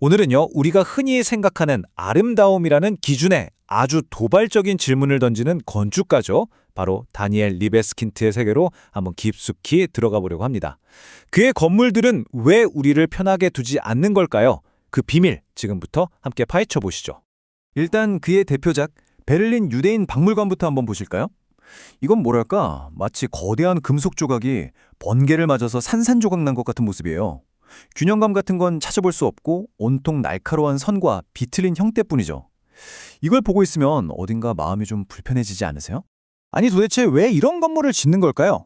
오늘은요, 우리가 흔히 생각하는 아름다움이라는 기준에 아주 도발적인 질문을 던지는 건축가죠. 바로 다니엘 리베스킨트의 세계로 한번 깊숙이 들어가 보려고 합니다. 그의 건물들은 왜 우리를 편하게 두지 않는 걸까요? 그 비밀, 지금부터 함께 파헤쳐 보시죠. 일단 그의 대표작 베를린 유대인 박물관부터 한번 보실까요? 이건 뭐랄까 마치 거대한 금속 조각이 번개를 맞아서 산산조각 난 것 같은 모습이에요. 균형감 같은 건 찾아볼 수 없고 온통 날카로운 선과 비틀린 형태뿐이죠. 이걸 보고 있으면 어딘가 마음이 좀 불편해지지 않으세요? 아니 도대체 왜 이런 건물을 짓는 걸까요?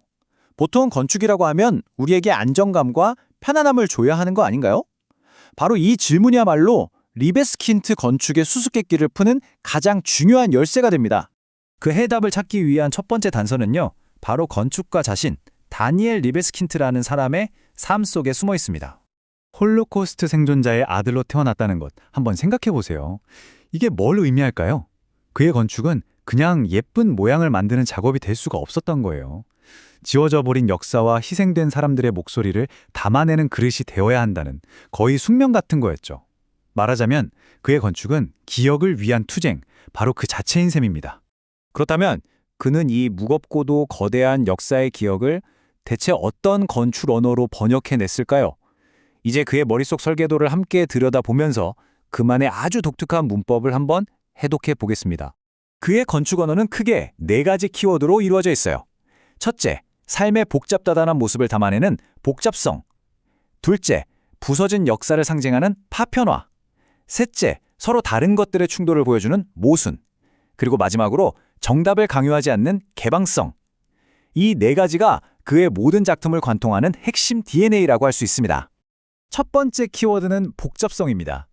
보통 건축이라고 하면 우리에게 안정감과 편안함을 줘야 하는 거 아닌가요? 바로 이 질문이야말로 리베스킨트 건축의 수수께끼를 푸는 가장 중요한 열쇠가 됩니다. 그 해답을 찾기 위한 첫 번째 단서는요, 바로 건축가 자신, 다니엘 리베스킨트라는 사람의 삶 속에 숨어 있습니다. 홀로코스트 생존자의 아들로 태어났다는 것 한번 생각해 보세요. 이게 뭘 의미할까요? 그의 건축은 그냥 예쁜 모양을 만드는 작업이 될 수가 없었던 거예요. 지워져 버린 역사와 희생된 사람들의 목소리를 담아내는 그릇이 되어야 한다는 거의 숙명 같은 거였죠. 말하자면 그의 건축은 기억을 위한 투쟁, 바로 그 자체인 셈입니다. 그렇다면 그는 이 무겁고도 거대한 역사의 기억을 대체 어떤 건축 언어로 번역해냈을까요? 이제 그의 머릿속 설계도를 함께 들여다보면서 그만의 아주 독특한 문법을 한번 해독해 보겠습니다. 그의 건축 언어는 크게 4가지 키워드로 이루어져 있어요. 첫째, 삶의 복잡다단한 모습을 담아내는 복잡성. 둘째, 부서진 역사를 상징하는 파편화. 셋째, 서로 다른 것들의 충돌을 보여주는 모순. 그리고 마지막으로 정답을 강요하지 않는 개방성. 이 4가지가 그의 모든 작품을 관통하는 핵심 DNA라고 할 수 있습니다. 첫 번째 키워드는 복잡성입니다.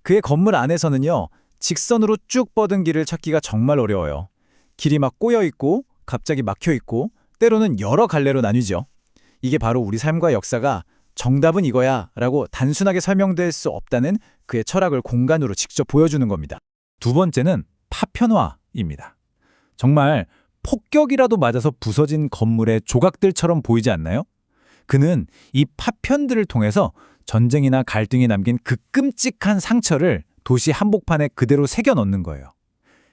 그의 건물 안에서는요, 직선으로 쭉 뻗은 길을 찾기가 정말 어려워요. 길이 막 꼬여 있고 갑자기 막혀 있고 때로는 여러 갈래로 나뉘죠. 이게 바로 우리 삶과 역사가 정답은 이거야 라고 단순하게 설명될 수 없다는 그의 철학을 공간으로 직접 보여주는 겁니다. 두 번째는 파편화입니다. 정말 폭격이라도 맞아서 부서진 건물의 조각들처럼 보이지 않나요? 그는 이 파편들을 통해서 전쟁이나 갈등이 남긴 그 끔찍한 상처를 도시 한복판에 그대로 새겨 넣는 거예요.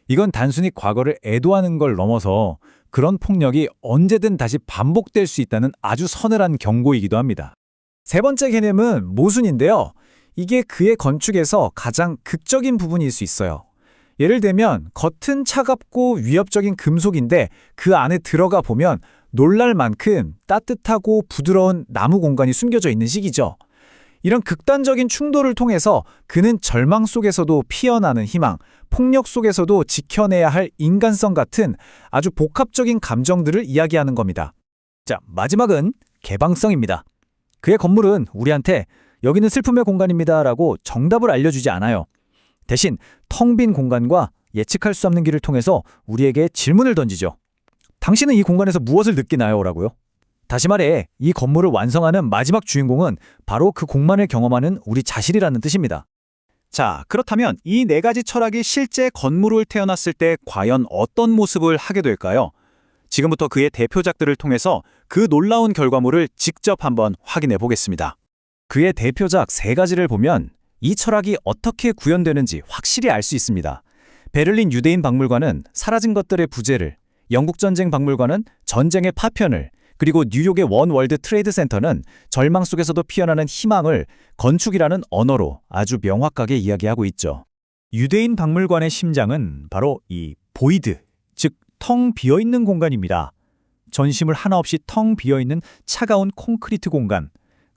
이건 단순히 과거를 애도하는 걸 넘어서 그런 폭력이 언제든 다시 반복될 수 있다는 아주 서늘한 경고이기도 합니다. 세 번째 개념은 모순인데요. 이게 그의 건축에서 가장 극적인 부분일 수 있어요. 예를 들면 겉은 차갑고 위협적인 금속인데 그 안에 들어가 보면 놀랄 만큼 따뜻하고 부드러운 나무 공간이 숨겨져 있는 시기죠. 이런 극단적인 충돌을 통해서 그는 절망 속에서도 피어나는 희망, 폭력 속에서도 지켜내야 할 인간성 같은 아주 복합적인 감정들을 이야기하는 겁니다. 자, 마지막은 개방성입니다. 그의 건물은 우리한테 여기는 슬픔의 공간입니다 라고 정답을 알려주지 않아요. 대신 텅 빈 공간과 예측할 수 없는 길을 통해서 우리에게 질문을 던지죠. 당신은 이 공간에서 무엇을 느끼나요? 라고요. 다시 말해, 이 건물을 완성하는 마지막 주인공은 바로 그 공간을 경험하는 우리 자신이라는 뜻입니다. 자, 그렇다면 이 4가지 철학이 실제 건물을 태어났을 때 과연 어떤 모습을 하게 될까요? 지금부터 그의 대표작들을 통해서 그 놀라운 결과물을 직접 한번 확인해 보겠습니다. 그의 대표작 3가지를 보면 이 철학이 어떻게 구현되는지 확실히 알 수 있습니다. 베를린 유대인 박물관은 사라진 것들의 부재를, 영국전쟁 박물관은 전쟁의 파편을, 그리고 뉴욕의 원 월드 트레이드 센터는 절망 속에서도 피어나는 희망을 건축이라는 언어로 아주 명확하게 이야기하고 있죠. 유대인 박물관의 심장은 바로 이 보이드, 즉 텅 비어있는 공간입니다. 전시물 하나 없이 텅 비어있는 차가운 콘크리트 공간.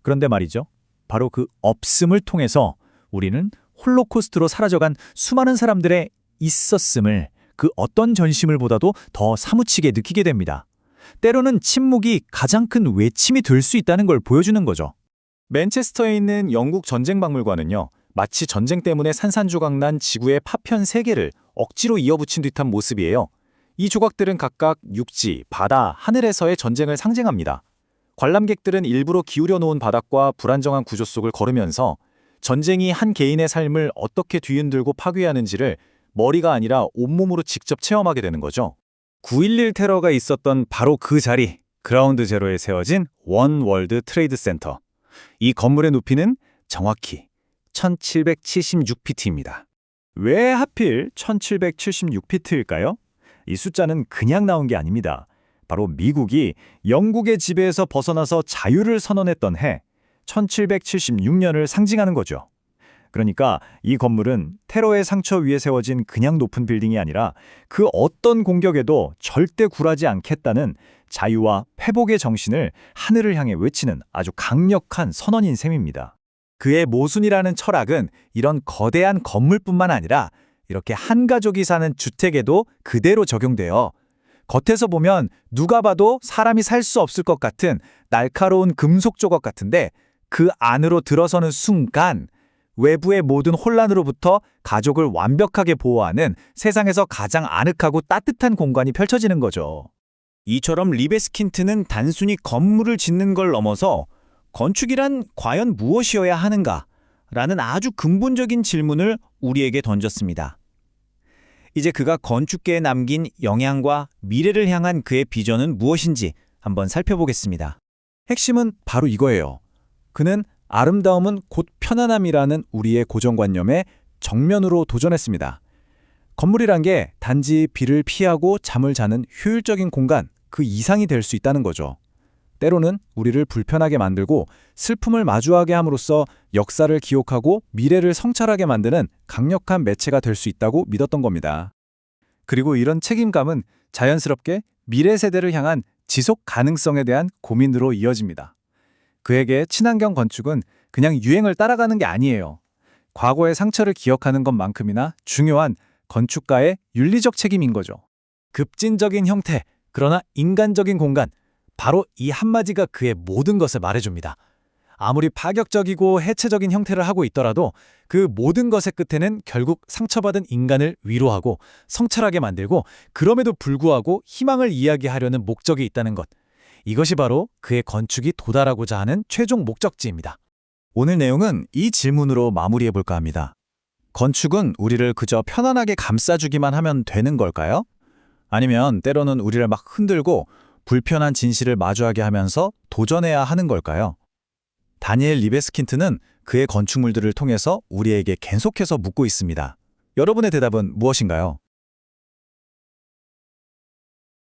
그런데 말이죠. 바로 그 없음을 통해서 우리는 홀로코스트로 사라져간 수많은 사람들의 있었음을 그 어떤 전시물보다도 더 사무치게 느끼게 됩니다. 때로는 침묵이 가장 큰 외침이 될 수 있다는 걸 보여주는 거죠. 맨체스터에 있는 영국 전쟁박물관은요, 마치 전쟁 때문에 산산조각난 지구의 파편 3개를 억지로 이어붙인 듯한 모습이에요. 이 조각들은 각각 육지, 바다, 하늘에서의 전쟁을 상징합니다. 관람객들은 일부러 기울여 놓은 바닥과 불안정한 구조 속을 걸으면서 전쟁이 한 개인의 삶을 어떻게 뒤흔들고 파괴하는지를 머리가 아니라 온몸으로 직접 체험하게 되는 거죠. 9.11 테러가 있었던 바로 그 자리, 그라운드 제로에 세워진 원 월드 트레이드 센터. 이 건물의 높이는 정확히 1776피트입니다. 왜 하필 1776피트일까요? 이 숫자는 그냥 나온 게 아닙니다. 바로 미국이 영국의 지배에서 벗어나서 자유를 선언했던 해 1776년을 상징하는 거죠. 그러니까 이 건물은 테러의 상처 위에 세워진 그냥 높은 빌딩이 아니라 그 어떤 공격에도 절대 굴하지 않겠다는 자유와 회복의 정신을 하늘을 향해 외치는 아주 강력한 선언인 셈입니다. 그의 모순이라는 철학은 이런 거대한 건물뿐만 아니라 이렇게 한 가족이 사는 주택에도 그대로 적용돼요. 겉에서 보면 누가 봐도 사람이 살 수 없을 것 같은 날카로운 금속 조각 같은데 그 안으로 들어서는 순간 외부의 모든 혼란으로부터 가족을 완벽하게 보호하는 세상에서 가장 아늑하고 따뜻한 공간이 펼쳐지는 거죠. 이처럼 리베스킨트는 단순히 건물을 짓는 걸 넘어서 건축이란 과연 무엇이어야 하는가? 라는 아주 근본적인 질문을 우리에게 던졌습니다. 이제 그가 건축계에 남긴 영향과 미래를 향한 그의 비전은 무엇인지 한번 살펴보겠습니다. 핵심은 바로 이거예요. 그는 아름다움은 곧 편안함이라는 우리의 고정관념에 정면으로 도전했습니다. 건물이란 게 단지 비를 피하고 잠을 자는 효율적인 공간, 그 이상이 될 수 있다는 거죠. 때로는 우리를 불편하게 만들고 슬픔을 마주하게 함으로써 역사를 기억하고 미래를 성찰하게 만드는 강력한 매체가 될 수 있다고 믿었던 겁니다. 그리고 이런 책임감은 자연스럽게 미래 세대를 향한 지속 가능성에 대한 고민으로 이어집니다. 그에게 친환경 건축은 그냥 유행을 따라가는 게 아니에요. 과거의 상처를 기억하는 것만큼이나 중요한 건축가의 윤리적 책임인 거죠. 급진적인 형태, 그러나 인간적인 공간, 바로 이 한마디가 그의 모든 것을 말해줍니다. 아무리 파격적이고 해체적인 형태를 하고 있더라도 그 모든 것의 끝에는 결국 상처받은 인간을 위로하고 성찰하게 만들고 그럼에도 불구하고 희망을 이야기하려는 목적이 있다는 것. 이것이 바로 그의 건축이 도달하고자 하는 최종 목적지입니다. 오늘 내용은 이 질문으로 마무리해볼까 합니다. 건축은 우리를 그저 편안하게 감싸주기만 하면 되는 걸까요? 아니면 때로는 우리를 막 흔들고 불편한 진실을 마주하게 하면서 도전해야 하는 걸까요? 다니엘 리베스킨트는 그의 건축물들을 통해서 우리에게 계속해서 묻고 있습니다. 여러분의 대답은 무엇인가요?